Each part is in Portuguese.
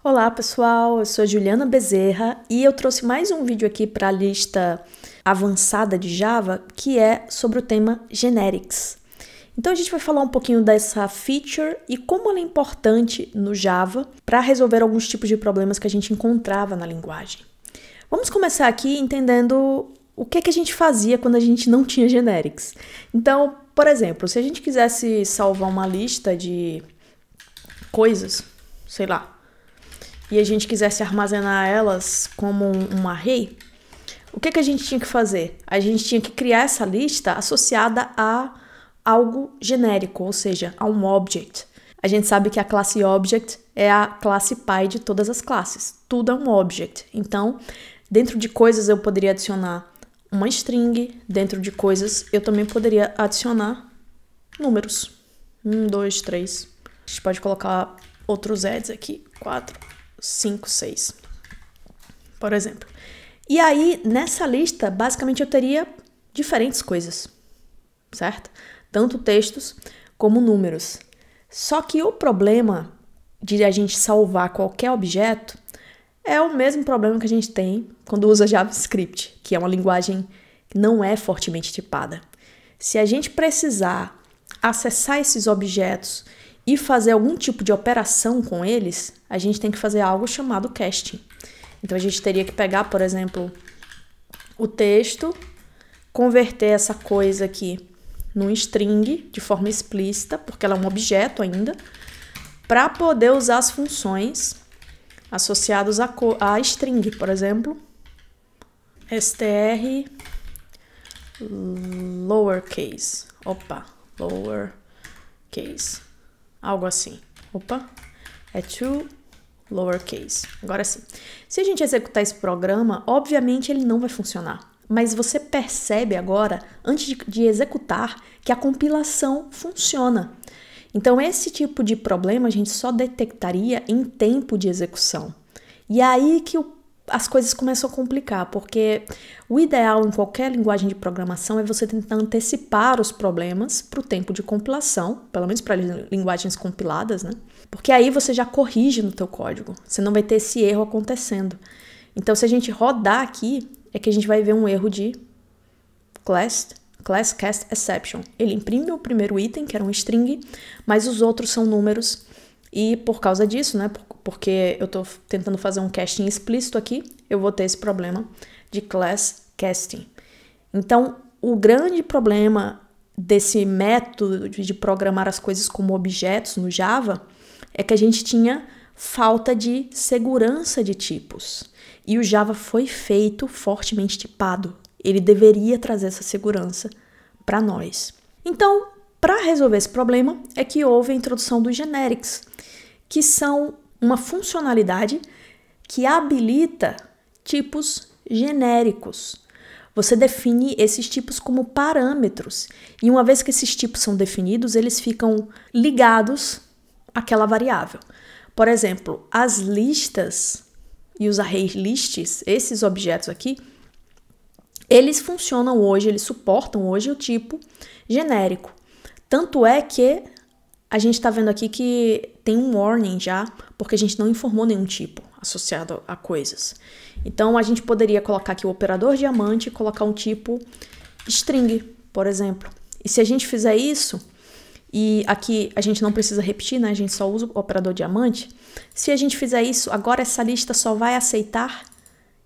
Olá pessoal, eu sou a Juliana Bezerra e eu trouxe mais um vídeo aqui para a lista avançada de Java, que é sobre o tema Generics. Então a gente vai falar um pouquinho dessa feature e como ela é importante no Java para resolver alguns tipos de problemas que a gente encontrava na linguagem. Vamos começar aqui entendendo o que a gente fazia quando a gente não tinha Generics. Então, por exemplo, se a gente quisesse salvar uma lista de coisas, sei lá, e a gente quisesse armazenar elas como um array, o que a gente tinha que fazer? A gente tinha que criar essa lista associada a algo genérico, ou seja, a um object. A gente sabe que a classe object é a classe pai de todas as classes. Tudo é um object. Então, dentro de coisas eu poderia adicionar uma string, dentro de coisas eu também poderia adicionar números. 1, 2, 3. A gente pode colocar outros adds aqui. 4, 5, 6. Por exemplo. E aí, nessa lista, basicamente eu teria diferentes coisas, certo? Tanto textos como números. Só que o problema de a gente salvar qualquer objeto é o mesmo problema que a gente tem quando usa JavaScript, que é uma linguagem que não é fortemente tipada. Se a gente precisar acessar esses objetos e fazer algum tipo de operação com eles, a gente tem que fazer algo chamado casting. Então a gente teria que pegar, por exemplo, o texto, converter essa coisa aqui num string de forma explícita, porque ela é um objeto ainda, para poder usar as funções associadas a string, por exemplo, str lowercase, lowercase, algo assim, é to lowercase. Agora sim, se a gente executar esse programa, obviamente ele não vai funcionar, mas você percebe agora, antes de executar, que a compilação funciona. Então esse tipo de problema a gente só detectaria em tempo de execução. E aí que as coisas começam a complicar, porque o ideal em qualquer linguagem de programação é você tentar antecipar os problemas para o tempo de compilação, pelo menos para linguagens compiladas, né? Porque aí você já corrige no teu código, você não vai ter esse erro acontecendo. Então, se a gente rodar aqui, é que a gente vai ver um erro de class cast exception. Ele imprime o primeiro item, que era um string, mas os outros são números. E por causa disso, né, porque eu estou tentando fazer um casting explícito aqui, eu vou ter esse problema de class casting. Então, o grande problema desse método de programar as coisas como objetos no Java é que a gente tinha falta de segurança de tipos. E o Java foi feito fortemente tipado. Ele deveria trazer essa segurança para nós. Então, para resolver esse problema, é que houve a introdução dos generics, que são uma funcionalidade que habilita tipos genéricos. Você define esses tipos como parâmetros, e uma vez que esses tipos são definidos, eles ficam ligados àquela variável. Por exemplo, as listas e os array lists, esses objetos aqui, eles funcionam hoje, eles suportam hoje o tipo genérico. Tanto é que a gente está vendo aqui que tem um warning já, porque a gente não informou nenhum tipo associado a coisas. Então, a gente poderia colocar aqui o operador diamante e colocar um tipo string, por exemplo. E se a gente fizer isso, e aqui a gente não precisa repetir, né? A gente só usa o operador diamante. Se a gente fizer isso, agora essa lista só vai aceitar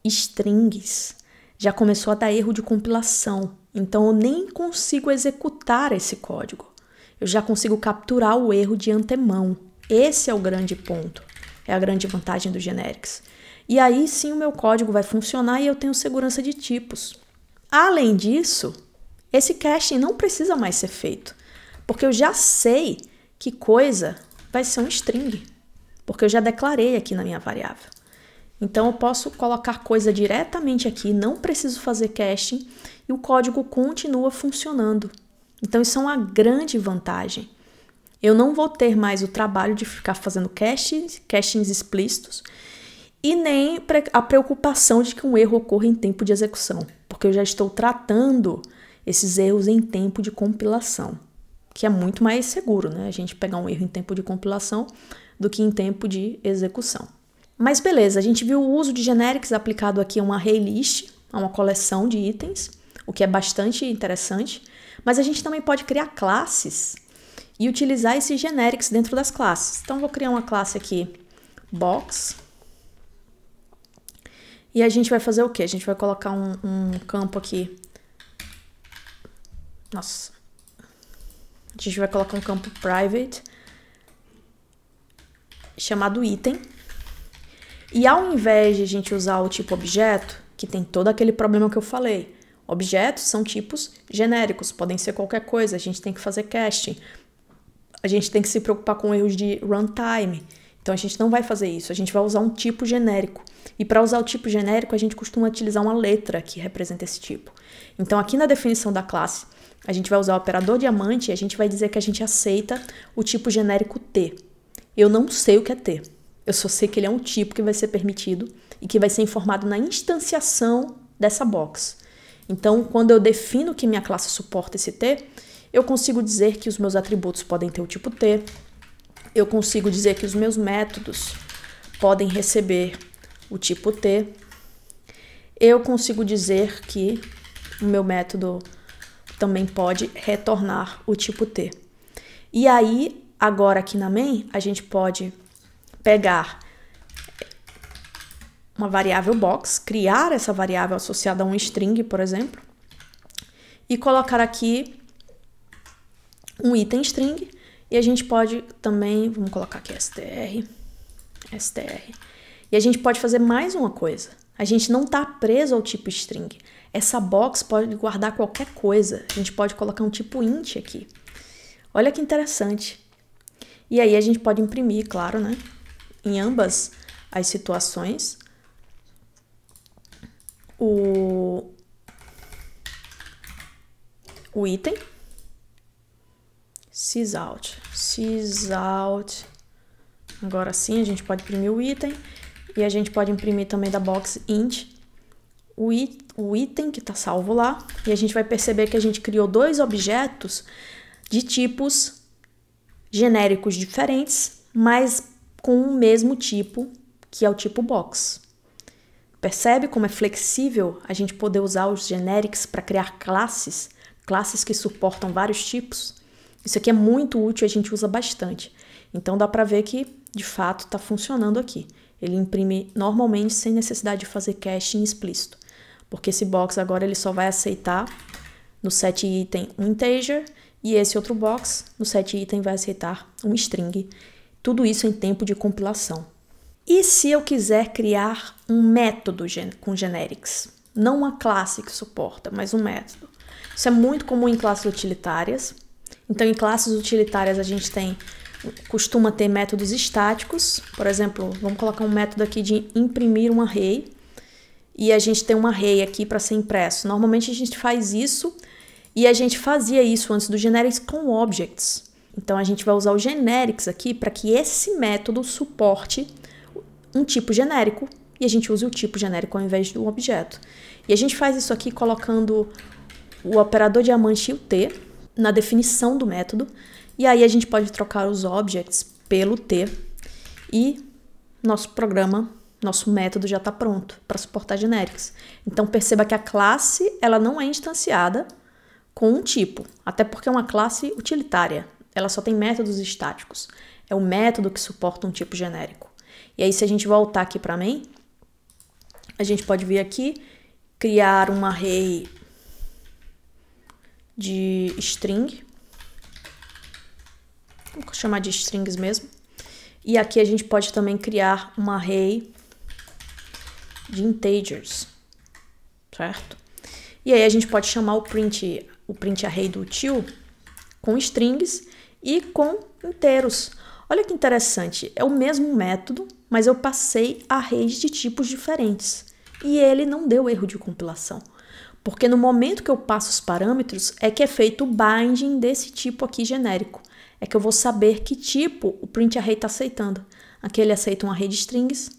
strings. Já começou a dar erro de compilação. Então, eu nem consigo executar esse código. Eu já consigo capturar o erro de antemão. Esse é o grande ponto. É a grande vantagem do generics. E aí sim o meu código vai funcionar e eu tenho segurança de tipos. Além disso, esse caching não precisa mais ser feito, porque eu já sei que coisa vai ser um string, porque eu já declarei aqui na minha variável. Então eu posso colocar coisa diretamente aqui, não preciso fazer caching e o código continua funcionando. Então isso é uma grande vantagem. Eu não vou ter mais o trabalho de ficar fazendo cachings explícitos e nem a preocupação de que um erro ocorra em tempo de execução, porque eu já estou tratando esses erros em tempo de compilação, que é muito mais seguro, né? A gente pegar um erro em tempo de compilação do que em tempo de execução. Mas beleza, a gente viu o uso de generics aplicado aqui a uma array list, a uma coleção de itens, o que é bastante interessante. Mas a gente também pode criar classes e utilizar esses generics dentro das classes. Então, vou criar uma classe aqui, box. E a gente vai fazer o quê? A gente vai colocar um campo aqui. Nossa. A gente vai colocar um campo private chamado item. E ao invés de a gente usar o tipo objeto, que tem todo aquele problema que eu falei, objetos são tipos genéricos, podem ser qualquer coisa, a gente tem que fazer casting, a gente tem que se preocupar com erros de runtime, então a gente não vai fazer isso, a gente vai usar um tipo genérico. E para usar o tipo genérico, a gente costuma utilizar uma letra que representa esse tipo. Então aqui na definição da classe, a gente vai usar o operador diamante e a gente vai dizer que a gente aceita o tipo genérico T. Eu não sei o que é T. Eu só sei que ele é um tipo que vai ser permitido e que vai ser informado na instanciação dessa box. Então, quando eu defino que minha classe suporta esse T, eu consigo dizer que os meus atributos podem ter o tipo T, eu consigo dizer que os meus métodos podem receber o tipo T, eu consigo dizer que o meu método também pode retornar o tipo T. E aí, agora aqui na main, a gente pode pegar uma variável box, criar essa variável associada a um string, por exemplo, e colocar aqui um item string, e a gente pode também, vamos colocar aqui str, e a gente pode fazer mais uma coisa. A gente não está preso ao tipo string. Essa box pode guardar qualquer coisa. A gente pode colocar um tipo int aqui. Olha que interessante. E aí a gente pode imprimir, claro, né? Em ambas as situações, o item, sysout. Agora sim a gente pode imprimir o item e a gente pode imprimir também da box int o item que está salvo lá, e a gente vai perceber que a gente criou dois objetos de tipos genéricos diferentes, mas com o mesmo tipo, que é o tipo box. Percebe como é flexível a gente poder usar os generics para criar classes que suportam vários tipos? Isso aqui é muito útil, a gente usa bastante. Então dá para ver que, de fato, está funcionando aqui. Ele imprime normalmente sem necessidade de fazer caching explícito, porque esse box agora ele só vai aceitar no set item um integer e esse outro box no set item vai aceitar um string. Tudo isso em tempo de compilação. E se eu quiser criar um método com generics? Não uma classe que suporta, mas um método. Isso é muito comum em classes utilitárias. Então, em classes utilitárias, a gente costuma ter métodos estáticos. Por exemplo, vamos colocar um método aqui de imprimir um array. E a gente tem um array aqui para ser impresso. Normalmente, a gente faz isso e a gente fazia isso antes do generics com objects. Então, a gente vai usar o generics aqui para que esse método suporte um tipo genérico e a gente use o tipo genérico ao invés do objeto. E a gente faz isso aqui colocando o operador diamante e o T na definição do método. E aí a gente pode trocar os objects pelo T e nosso programa, nosso método já está pronto para suportar generics. Então perceba que a classe ela não é instanciada com um tipo, até porque é uma classe utilitária. Ela só tem métodos estáticos. É o método que suporta um tipo genérico. E aí, se a gente voltar aqui para main, a gente pode vir aqui, criar um array de string. Vou chamar de strings mesmo. E aqui a gente pode também criar um array de integers, certo? E aí a gente pode chamar o print array do util com strings e com inteiros. Olha que interessante, é o mesmo método, mas eu passei arrays de tipos diferentes. E ele não deu erro de compilação. Porque no momento que eu passo os parâmetros, é que é feito o binding desse tipo aqui genérico. É que eu vou saber que tipo o print array está aceitando. Aquele aceita um array de strings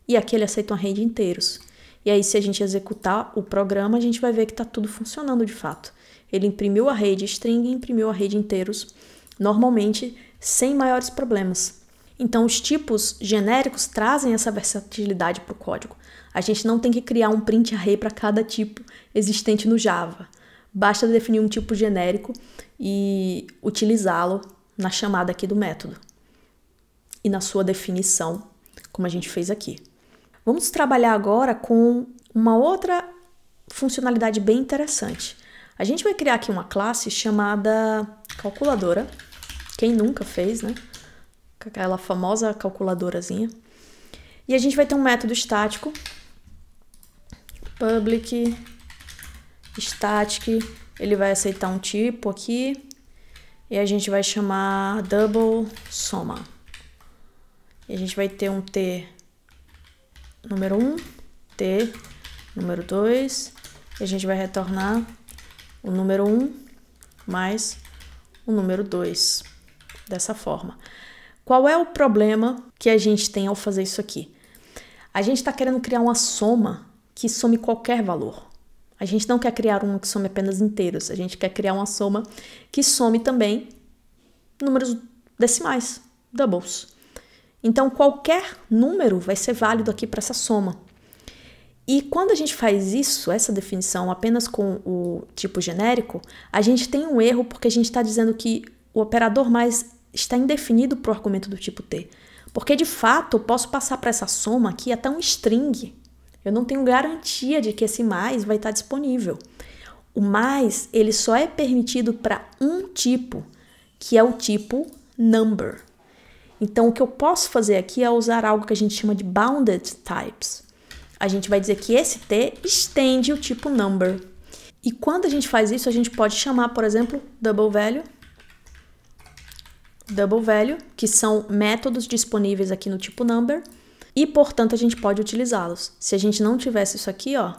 e aquele aceita um array de inteiros. E aí, se a gente executar o programa, a gente vai ver que está tudo funcionando de fato. Ele imprimiu o array de string e imprimiu o array de inteiros, normalmente sem maiores problemas. Então, os tipos genéricos trazem essa versatilidade para o código. A gente não tem que criar um print array para cada tipo existente no Java. Basta definir um tipo genérico e utilizá-lo na chamada aqui do método e na sua definição, como a gente fez aqui. Vamos trabalhar agora com uma outra funcionalidade bem interessante. A gente vai criar aqui uma classe chamada calculadora. Quem nunca fez, né? Aquela famosa calculadorazinha. E a gente vai ter um método estático, public static, ele vai aceitar um tipo aqui, e a gente vai chamar double soma. E a gente vai ter um t número 1, t número 2, e a gente vai retornar o número 1 mais o número 2, dessa forma. Qual é o problema que a gente tem ao fazer isso aqui? A gente está querendo criar uma soma que some qualquer valor. A gente não quer criar uma que some apenas inteiros, a gente quer criar uma soma que some também números decimais, doubles. Então, qualquer número vai ser válido aqui para essa soma. E quando a gente faz isso, essa definição, apenas com o tipo genérico, a gente tem um erro porque a gente está dizendo que o operador mais está indefinido para o argumento do tipo t. Porque, de fato, eu posso passar para essa soma aqui até um string. Eu não tenho garantia de que esse mais vai estar disponível. O mais, ele só é permitido para um tipo, que é o tipo number. Então, o que eu posso fazer aqui é usar algo que a gente chama de bounded types. A gente vai dizer que esse t estende o tipo number. E quando a gente faz isso, a gente pode chamar, por exemplo, double value, que são métodos disponíveis aqui no tipo number, e, portanto, a gente pode utilizá-los. Se a gente não tivesse isso aqui, ó,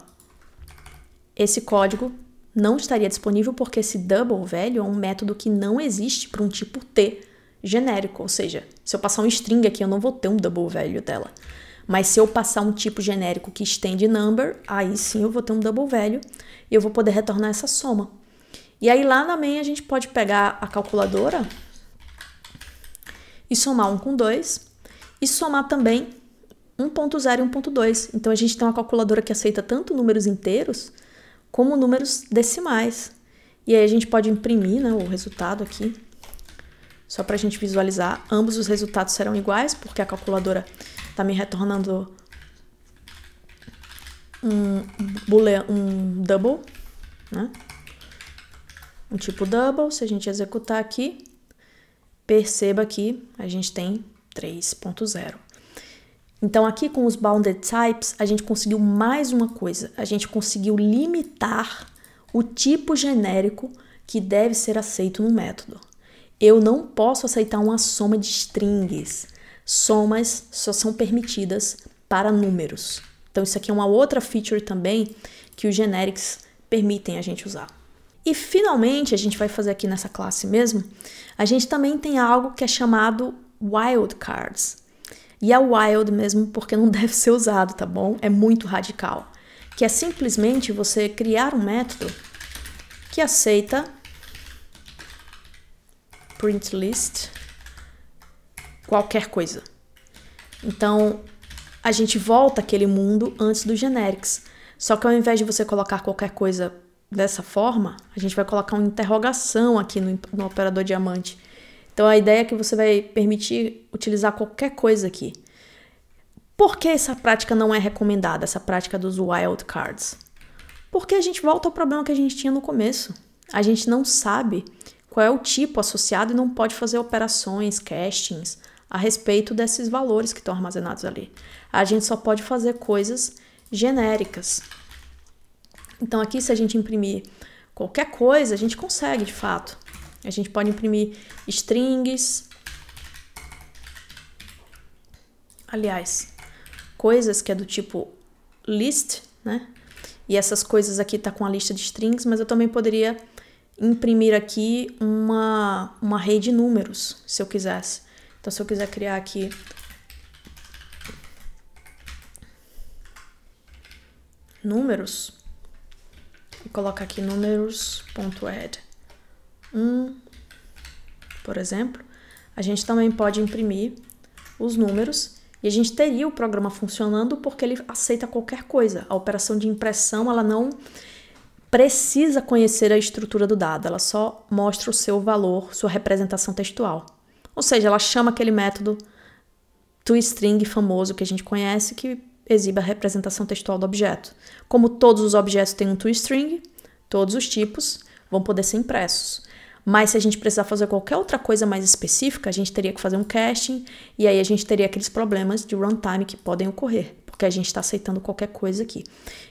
esse código não estaria disponível porque esse double value é um método que não existe para um tipo t genérico, ou seja, se eu passar um string aqui, eu não vou ter um double value dela. Mas se eu passar um tipo genérico que estende number, aí sim eu vou ter um double value e eu vou poder retornar essa soma. E aí lá na main a gente pode pegar a calculadora e somar 1 com 2 e somar também 1.0 e 1.2. Então a gente tem uma calculadora que aceita tanto números inteiros como números decimais. E aí a gente pode imprimir, né, o resultado aqui, só para a gente visualizar. Ambos os resultados serão iguais, porque a calculadora está me retornando um double, né? Um tipo double. Se a gente executar aqui, perceba que a gente tem 3.0. Então, aqui com os bounded types, a gente conseguiu mais uma coisa. A gente conseguiu limitar o tipo genérico que deve ser aceito no método. Eu não posso aceitar uma soma de strings. Somas só são permitidas para números. Então, isso aqui é uma outra feature também que os generics permitem a gente usar. E, finalmente, a gente vai fazer aqui nessa classe mesmo, a gente também tem algo que é chamado wildcards. E é wild mesmo porque não deve ser usado, tá bom? É muito radical. Que é simplesmente você criar um método que aceita print list qualquer coisa. Então, a gente volta àquele mundo antes do generics. Só que ao invés de você colocar qualquer coisa dessa forma, a gente vai colocar uma interrogação aqui no operador diamante. Então, a ideia é que você vai permitir utilizar qualquer coisa aqui. Por que essa prática não é recomendada, essa prática dos wildcards? Porque a gente volta ao problema que a gente tinha no começo. A gente não sabe qual é o tipo associado e não pode fazer operações, castings, a respeito desses valores que estão armazenados ali. A gente só pode fazer coisas genéricas. Então, aqui, se a gente imprimir qualquer coisa, a gente consegue, de fato. A gente pode imprimir strings. Aliás, coisas que é do tipo list, né? E essas coisas aqui tá com a lista de strings, mas eu também poderia imprimir aqui uma array de números, se eu quisesse. Então, se eu quiser criar aqui números e colocar aqui números.add 1, por exemplo, a gente também pode imprimir os números e a gente teria o programa funcionando porque ele aceita qualquer coisa. A operação de impressão, ela não precisa conhecer a estrutura do dado, ela só mostra o seu valor, sua representação textual. Ou seja, ela chama aquele método toString famoso que a gente conhece, que exibe a representação textual do objeto. Como todos os objetos têm um toString, todos os tipos vão poder ser impressos. Mas se a gente precisar fazer qualquer outra coisa mais específica, a gente teria que fazer um caching, e aí a gente teria aqueles problemas de runtime que podem ocorrer, porque a gente está aceitando qualquer coisa aqui.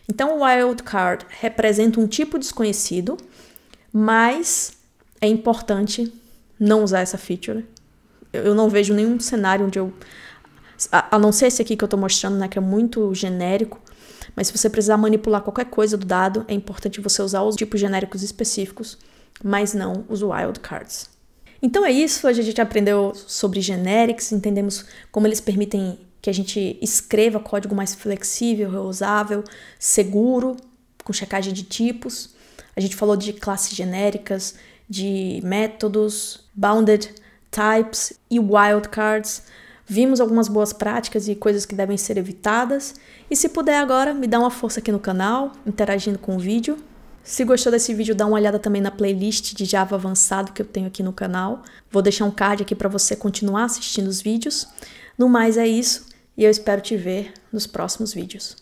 Então, o wildcard representa um tipo desconhecido, mas é importante não usar essa feature. Eu não vejo nenhum cenário onde a não ser esse aqui que eu estou mostrando, né, que é muito genérico, mas se você precisar manipular qualquer coisa do dado, é importante você usar os tipos genéricos específicos, mas não os wildcards. Então é isso, hoje a gente aprendeu sobre generics, entendemos como eles permitem que a gente escreva código mais flexível, reusável, seguro, com checagem de tipos. A gente falou de classes genéricas, de métodos, bounded types e wildcards. Vimos algumas boas práticas e coisas que devem ser evitadas. E se puder agora, me dá uma força aqui no canal, interagindo com o vídeo. Se gostou desse vídeo, dá uma olhada também na playlist de Java avançado que eu tenho aqui no canal. Vou deixar um card aqui para você continuar assistindo os vídeos. No mais é isso, e eu espero te ver nos próximos vídeos.